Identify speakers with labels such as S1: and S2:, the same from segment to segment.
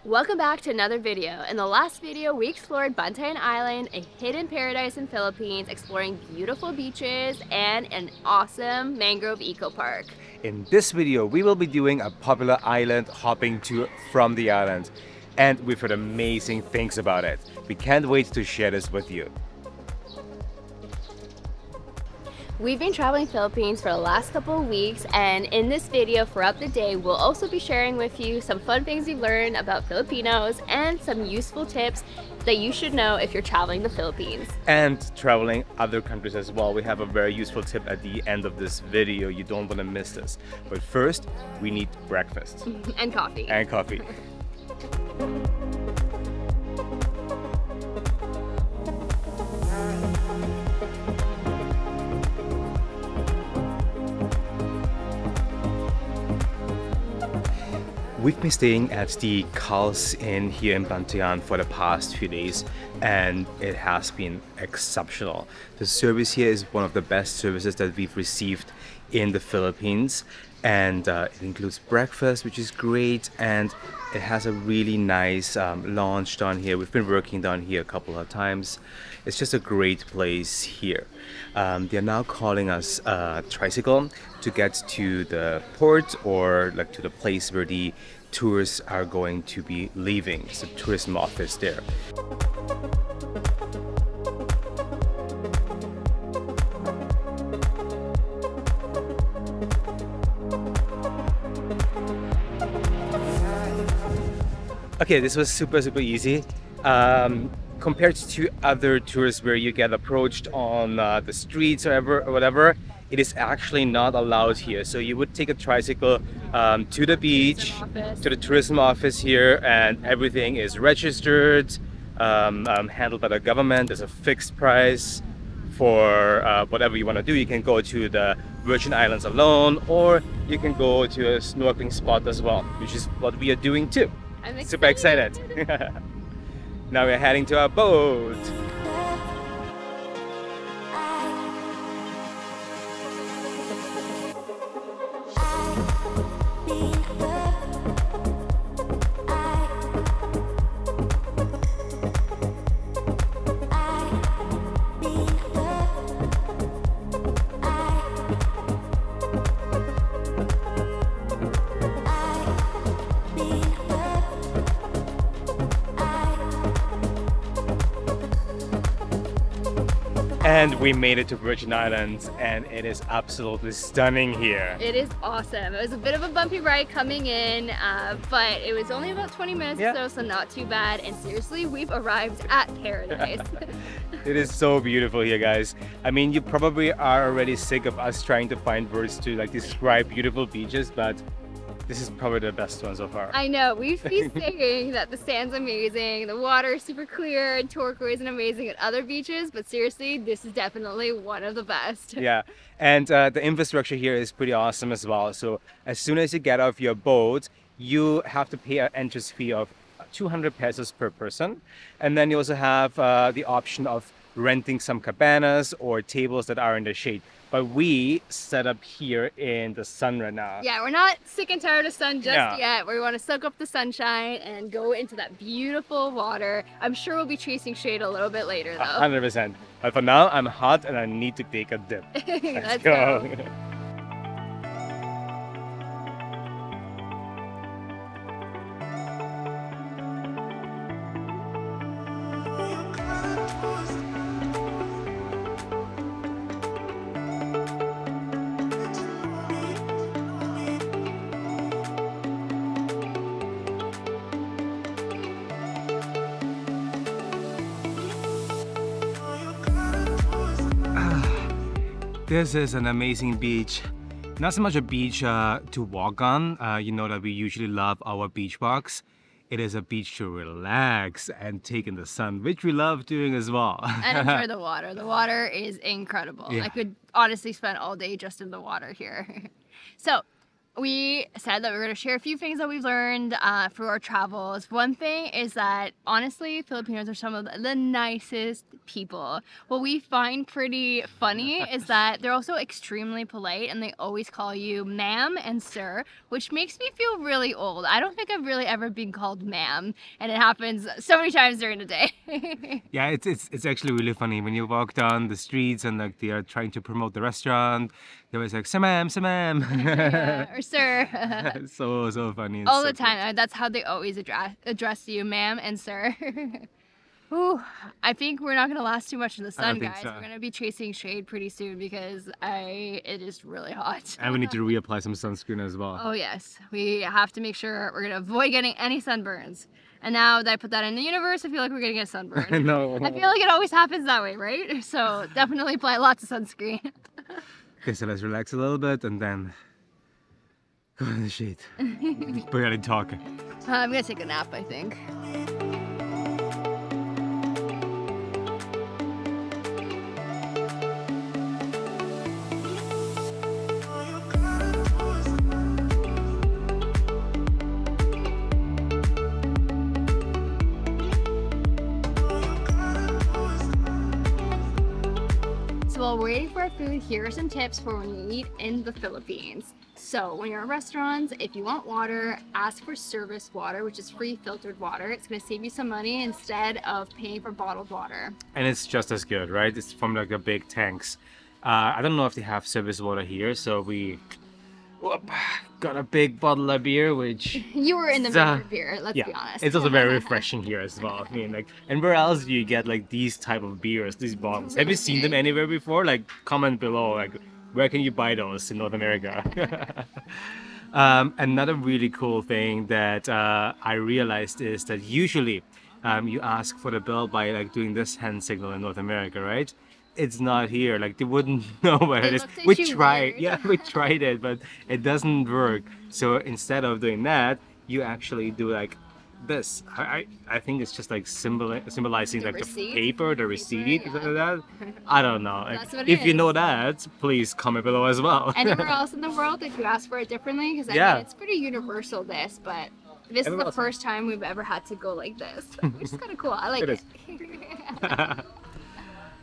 S1: Welcome back to another video. In the last video, we explored Bantayan Island, a hidden paradise in Philippines, exploring beautiful beaches and an awesome mangrove eco park.
S2: In this video, we will be doing a popular island hopping tour from the island. And we've heard amazing things about it. We can't wait to share this with you.
S1: We've been traveling Philippines for the last couple of weeks, and in this video throughout the day, we'll also be sharing with you some fun things we've learned about Filipinos and some useful tips that you should know if you're traveling the Philippines.
S2: And traveling other countries as well. We have a very useful tip at the end of this video. You don't want to miss this. But first, we need breakfast.
S1: And coffee.
S2: And coffee. We've been staying at the Carl's Inn here in Bantayan for the past few days, and it has been exceptional. The service here is one of the best services that we've received in the Philippines, and it includes breakfast, which is great, and it has a really nice lounge down here. We've been working down here a couple of times. It's just a great place here. They're now calling us a tricycle to get to the port or like to the place where the tourists are going to be leaving. It's the tourism office there. Okay, this was super easy. Compared to other tours where you get approached on the streets or whatever, it is actually not allowed here. So you would take a tricycle to the beach, to the tourism office here, and everything is registered, handled by the government. There's a fixed price for whatever you want to do. You can go to the Virgin Islands alone, or you can go to a snorkeling spot as well, which is what we are doing too.
S1: I'm
S2: super excited. Now we're heading to our boat. And we made it to Virgin Islands, and it is absolutely stunning here.
S1: It is awesome. It was a bit of a bumpy ride coming in, but it was only about 20 minutes or so not too bad. And seriously, we've arrived at paradise.
S2: It is so beautiful here, guys. I mean, you probably are already sick of us trying to find words to like describe beautiful beaches, but this is probably the best one so far.
S1: I know, we've been saying that the sand's amazing, the water is super clear and turquoise and amazing at other beaches, but seriously, this is definitely one of the best.
S2: Yeah, and the infrastructure here is pretty awesome as well. So as soon as you get off your boat, you have to pay an entrance fee of 200 pesos per person. And then you also have the option of renting some cabanas or tables that are in the shade. But we set up here in the sun right now.
S1: Yeah, we're not sick and tired of sun just yet. We want to soak up the sunshine and go into that beautiful water. I'm sure we'll be chasing shade a little bit later though.
S2: 100%. But for now, I'm hot and I need to take a dip. Let's go. This is an amazing beach. Not so much a beach to walk on. You know that we usually love our beach walks. It is a beach to relax and take in the sun, which we love doing as well.
S1: And enjoy the water. The water is incredible. Yeah. I could honestly spend all day just in the water here. So we said that we were going to share a few things that we've learned through our travels. One thing is that honestly, Filipinos are some of the nicest people. What we find pretty funny is that they're also extremely polite and they always call you ma'am and sir, which makes me feel really old. I don't think I've really ever been called ma'am, and it happens so many times during the day.
S2: Yeah, it's actually really funny when you walk down the streets and like they are trying to promote the restaurant. They're always like, "Sir, ma'am, sir, ma'am."
S1: Yeah, or sir.
S2: so funny.
S1: All
S2: so
S1: the time. That's how they always address you, ma'am and sir. Ooh, I think we're not gonna last too much in the sun, guys.
S2: So.
S1: We're gonna be chasing shade pretty soon because it is really hot.
S2: And we need to reapply some sunscreen as well.
S1: Oh yes, we have to make sure we're gonna avoid getting any sunburns. And now that I put that in the universe, I feel like we're gonna get sunburned.
S2: No.
S1: I feel like it always happens that way, right? So definitely apply lots of sunscreen.
S2: Okay, so let's relax a little bit and then go in the shade. Barely talking.
S1: I'm gonna take a nap, I think. While we're waiting for our food, here are some tips for when you eat in the Philippines. So when you're at restaurants, if you want water, ask for service water, which is free filtered water. It's going to save you some money instead of paying for bottled water.
S2: And it's just as good, right? It's from like the big tanks. I don't know if they have service water here, so we got a big bottle of beer, which
S1: you were in the mood for beer, let's be honest.
S2: It's also very refreshing here as well. I mean, like, and where else do you get like these type of beers, these bottles? Have you seen them anywhere before? Like, comment below, like, where can you buy those in North America? Another really cool thing that I realized is that usually you ask for the bill by like doing this hand signal in North America, right? It's not here. Like they wouldn't know what it is. We tried, yeah, we tried it, but it doesn't work. So instead of doing that, you actually do like this. I think it's just like symbolizing like
S1: receipt?
S2: the paper, the receipt,
S1: yeah.
S2: Like that. I don't know.
S1: That's what it
S2: if you
S1: is.
S2: know that, please comment below as well.
S1: Anywhere else in the world, if you ask for it differently, because I mean, it's pretty universal. This, but this is the first time we've ever had to go like this, which is kind of cool. I like it.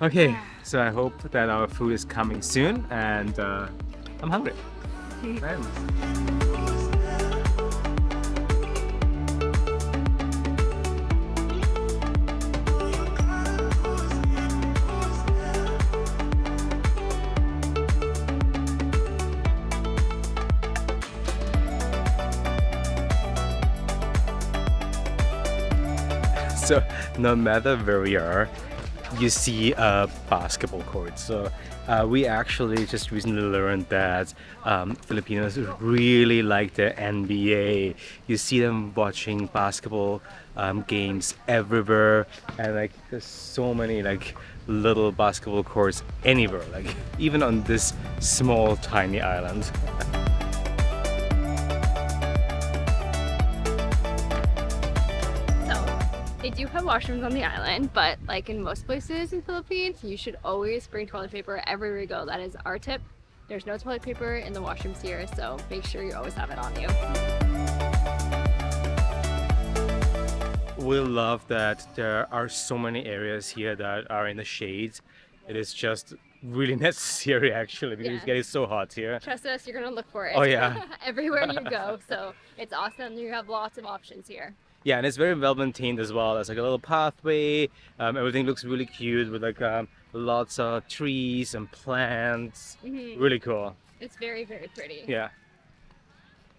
S2: Okay, so I hope that our food is coming soon, and I'm hungry. So no matter where we are, you see a basketball court. So we actually just recently learned that Filipinos really like the NBA. You see them watching basketball games everywhere, and like there's so many like little basketball courts anywhere, like even on this small tiny island.
S1: They do have washrooms on the island, but like in most places in the Philippines, you should always bring toilet paper everywhere you go. That is our tip. There's no toilet paper in the washrooms here, so make sure you always have it on you.
S2: We love that there are so many areas here that are in the shade. It is just really necessary actually, because it's getting so hot here.
S1: Trust us, you're gonna look for it.
S2: Oh yeah.
S1: Everywhere you go, so it's awesome. You have lots of options here.
S2: Yeah, and it's very well maintained as well. There's like a little pathway. Everything looks really cute with like lots of trees and plants. Really cool.
S1: It's very, very pretty.
S2: Yeah.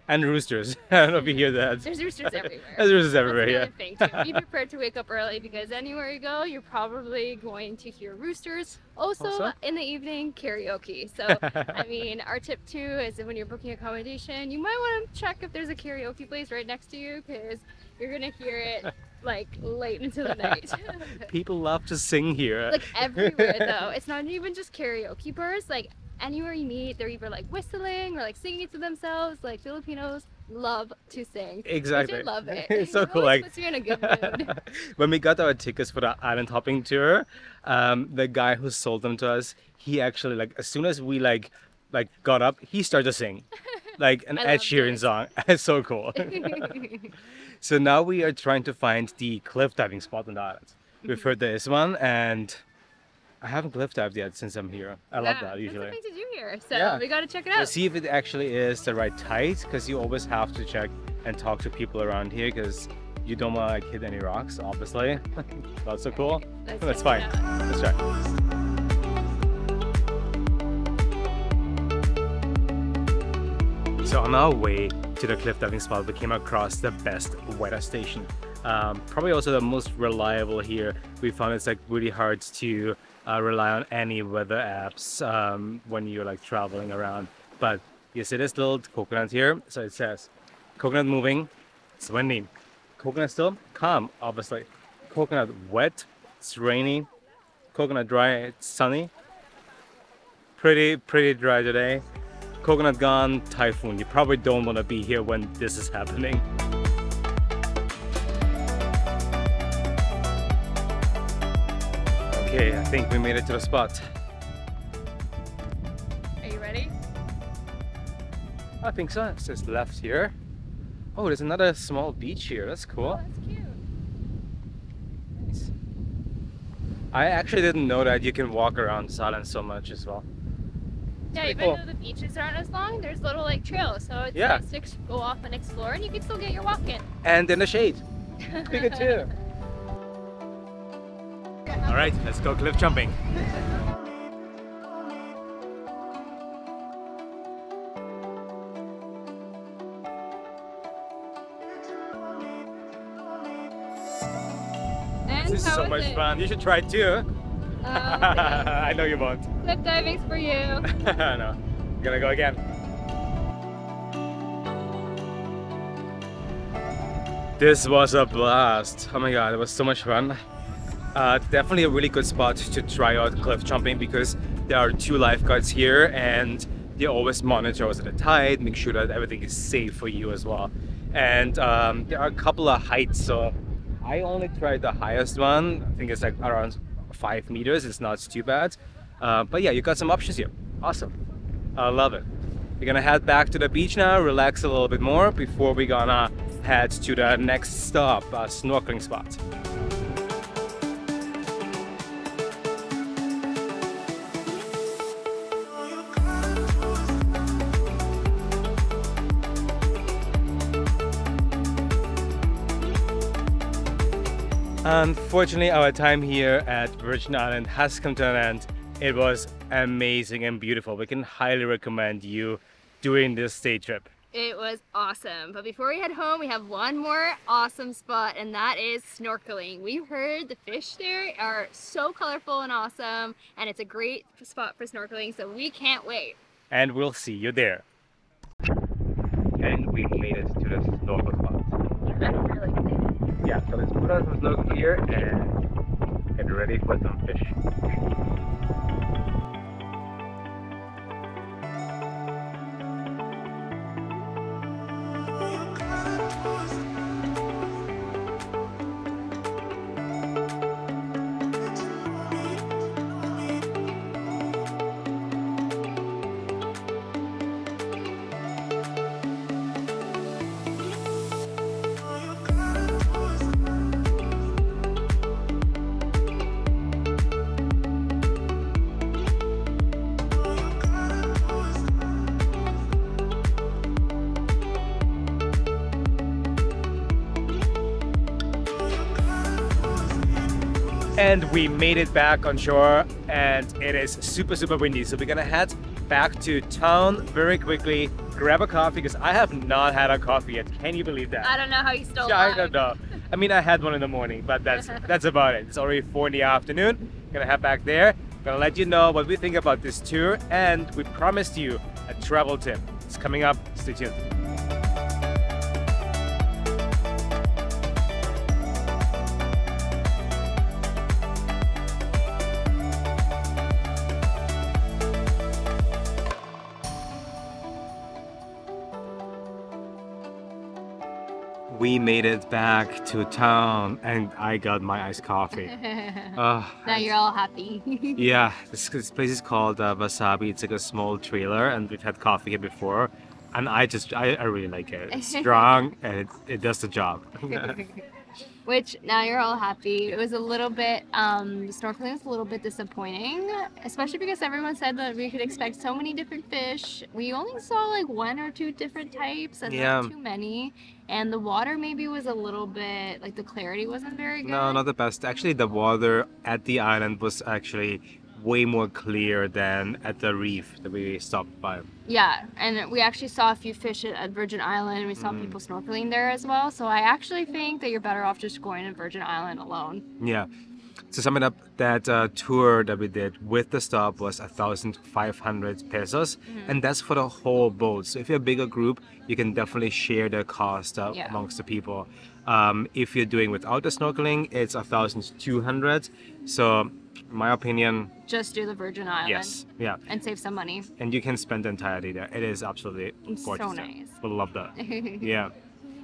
S2: And roosters. I don't know if you hear that.
S1: There's roosters everywhere.
S2: There's roosters everywhere,
S1: That's
S2: yeah.
S1: another thing too. Be prepared to wake up early because anywhere you go, you're probably going to hear roosters. Also, in the evening, karaoke. So, I mean, our tip too is that when you're booking accommodation, you might want to check if there's a karaoke place right next to you because you're going to hear it like late into the night.
S2: People love to sing here.
S1: Like everywhere though. It's not even just karaoke bars. Like anywhere you meet, they're either like whistling or like singing to themselves. Like Filipinos love to sing.
S2: Exactly.
S1: I love it.
S2: It's so cool.
S1: Like puts you in a good mood.
S2: When we got our tickets for the island hopping tour, the guy who sold them to us, he actually like as soon as we like got up, he started to sing. like an
S1: I
S2: Ed
S1: loved
S2: Sheeran
S1: it.
S2: song. It's so cool. So now we are trying to find the cliff diving spot on the island. We've heard there is one, and I haven't cliff dived yet since I'm here. I love that
S1: That's
S2: usually.
S1: the thing to do here. So
S2: Yeah.
S1: we gotta check it
S2: Let's
S1: out.
S2: see if it actually is the right tide, because you always have to check and talk to people around here, because you don't want to like hit any rocks, obviously. That's so cool. That's
S1: check
S2: fine.
S1: it out.
S2: Let's try. So on our way to the cliff diving spot, we came across the best weather station. Probably also the most reliable here. We found it's like really hard to rely on any weather apps when you're like traveling around. But you see this little coconut here? So it says, coconut moving, it's windy. Coconut still, calm, obviously. Coconut wet, it's rainy. Coconut dry, it's sunny. Pretty dry today. Coconut gone, typhoon. You probably don't want to be here when this is happening. Okay, I think we made it to the spot.
S1: Are you ready?
S2: I think so. It says left here. Oh, there's another small beach here. That's
S1: Oh,
S2: cool.
S1: that's cute.
S2: Nice. I actually didn't know that you can walk around this island so much as well.
S1: Yeah,
S2: pretty
S1: even
S2: cool.
S1: though the beaches aren't as long, there's little like trails, so it's
S2: Yeah.
S1: nice to go off and explore, and you can still get your walk in.
S2: And in the shade. Pretty good too. All right, let's go cliff jumping.
S1: And
S2: This is
S1: how
S2: so
S1: was
S2: much
S1: it?
S2: fun. You should try it too. I know you won't.
S1: Cliff diving's for you.
S2: No, gonna go again. This was a blast. Oh my god, it was so much fun. Definitely a really good spot to try out cliff jumping, because there are 2 lifeguards here and they always monitor us at the tide, make sure that everything is safe for you as well. And there are a couple of heights, so I only tried the highest one. I think it's like around 5 meters. It's not too bad. But yeah, you got some options here. Awesome. I love it. We're gonna head back to the beach now, relax a little bit more before we're gonna head to the next stop, a snorkeling spot. Unfortunately, our time here at Virgin Island has come to an end. It was amazing and beautiful. We can highly recommend you doing this day trip.
S1: It was awesome. But before we head home, we have one more awesome spot, and that is snorkeling. We heard the fish there are so colorful and awesome, and it's a great spot for snorkeling, so we can't wait.
S2: And we'll see you there. And we made it to the snorkel spot. Yeah, so let's put on some snorkel gear and get ready for some fish. And we made it back on shore, and it is super windy, so we're gonna head back to town very quickly, grab a coffee, because I have not had a coffee yet. Can you believe that?
S1: I don't know how you still
S2: I don't know. I mean, I had one in the morning, but that's about it. It's already 4 in the afternoon. Gonna head back there. Gonna let you know what we think about this tour, and we promised you a travel tip. It's coming up. Stay tuned. We made it back to town, and I got my iced coffee.
S1: Now you're all happy.
S2: Yeah, this place is called Wasabi. It's like a small trailer, and we've had coffee here before. And I really like it. It's strong and it does the job.
S1: Which now you're all happy. It was a little bit, snorkeling was a little bit disappointing, especially because everyone said that we could expect so many different fish. We only saw like 1 or 2 different types and not too many. And the water maybe was a little bit, like the clarity wasn't very good.
S2: No, not the best. Actually, the water at the island was actually way more clear than at the reef that we stopped by.
S1: Yeah, and we actually saw a few fish at Virgin Island. We saw people snorkeling there as well. So I actually think that you're better off just going to Virgin Island alone.
S2: Yeah. To sum it up, that tour that we did with the stop was 1,500 pesos, and that's for the whole boat. So if you're a bigger group, you can definitely share the cost amongst the people. If you're doing without the snorkeling, it's 1,200. So, in my opinion,
S1: just do the Virgin Island.
S2: Yes, yeah,
S1: and save some money.
S2: And you can spend the entire day there. It is absolutely gorgeous.
S1: So nice.
S2: I love that. Yeah.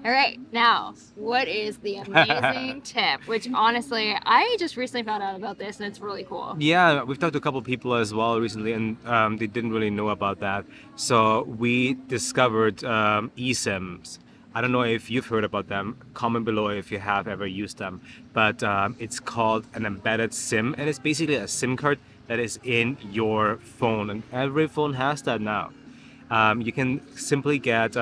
S1: All right, now, what is the amazing tip? Which honestly, I just recently found out about this and it's really cool.
S2: Yeah, we've talked to a couple people as well recently and they didn't really know about that. So we discovered eSIMs. I don't know if you've heard about them. Comment below if you have ever used them. But it's called an embedded SIM, and it's basically a SIM card that is in your phone, and every phone has that now. You can simply get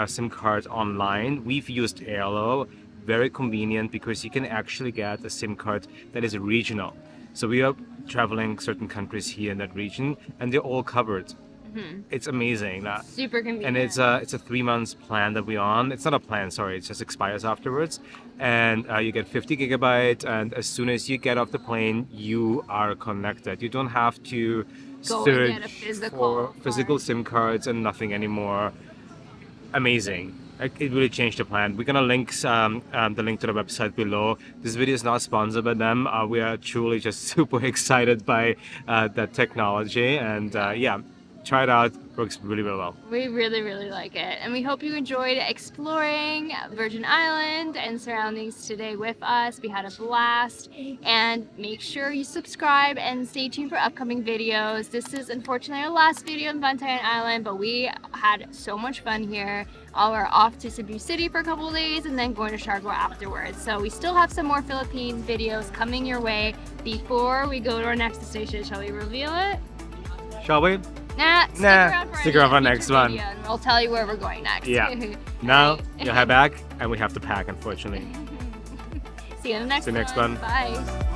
S2: SIM cards online. We've used Airlo, very convenient because you can actually get a SIM card that is regional. So we are traveling certain countries here in that region and they're all covered. It's amazing.
S1: Super convenient.
S2: And it's a 3 months plan that we're on. It's not a plan, sorry, it just expires afterwards. And you get 50 gigabytes, and as soon as you get off the plane, you are connected. You don't have to search
S1: and get a
S2: for physical SIM cards and nothing anymore. Amazing. It really changed the plan. We're gonna link the link to the website below. This video is not sponsored by them. We are truly just super excited by that technology, and yeah, try it out. Works really, really well.
S1: We really, really like it. And we hope you enjoyed exploring Virgin Island and surroundings today with us. We had a blast. And make sure you subscribe and stay tuned for upcoming videos. This is unfortunately our last video on Bantayan Island, but we had so much fun here. We're off to Cebu City for a couple of days and then going to Siargao afterwards. So we still have some more Philippines videos coming your way. Before we go to our next destination, shall we reveal it?
S2: Shall we?
S1: Nah,
S2: stick around for next one.
S1: And we'll tell you where we're going next.
S2: Yeah. Now, you'll head back, and we have to pack, unfortunately.
S1: See you in the next one.
S2: See you next one.
S1: Bye.